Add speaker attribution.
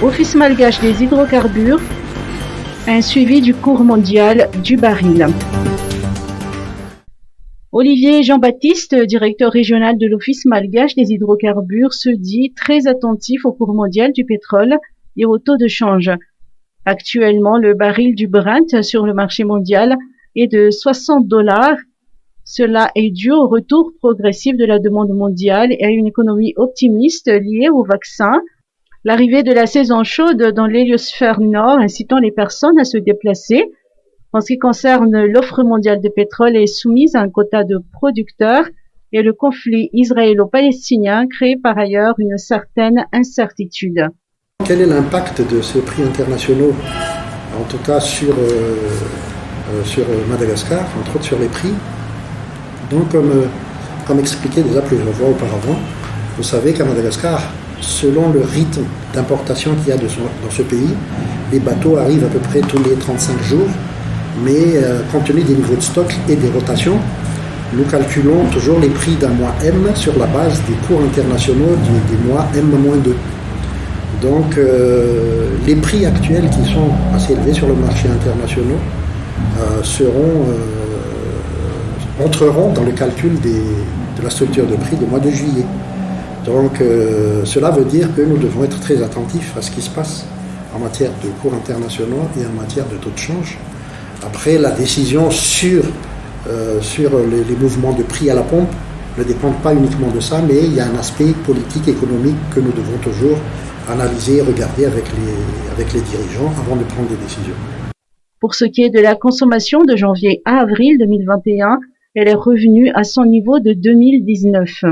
Speaker 1: Office malgache des hydrocarbures, un suivi du cours mondial du baril. Olivier Jean-Baptiste, directeur régional de l'Office malgache des hydrocarbures, se dit très attentif au cours mondial du pétrole et au taux de change. Actuellement, le baril du Brent sur le marché mondial est de $60. Cela est dû au retour progressif de la demande mondiale et à une économie optimiste liée au vaccin. L'arrivée de la saison chaude dans l'héliosphère nord incitant les personnes à se déplacer. En ce qui concerne l'offre mondiale de pétrole est soumise à un quota de producteurs et le conflit israélo-palestinien crée par ailleurs une certaine incertitude.
Speaker 2: Quel est l'impact de ces prix internationaux, en tout cas sur Madagascar, entre autres sur les prix? Donc comme expliqué déjà plusieurs fois auparavant, vous savez qu'à Madagascar, selon le rythme d'importation qu'il y a dans ce pays, les bateaux arrivent à peu près tous les 35 jours, mais compte tenu des niveaux de stock et des rotations, nous calculons toujours les prix d'un mois M sur la base des cours internationaux des mois M-2. Donc les prix actuels qui sont assez élevés sur le marché international entreront dans le calcul de la structure de prix du mois de juillet. Donc cela veut dire que nous devons être très attentifs à ce qui se passe en matière de cours internationaux et en matière de taux de change. Après, la décision sur les mouvements de prix à la pompe ne dépend pas uniquement de ça, mais il y a un aspect politique, économique que nous devons toujours analyser et regarder avec les dirigeants avant de prendre des décisions.
Speaker 1: Pour ce qui est de la consommation de janvier à avril 2021, elle est revenue à son niveau de 2019.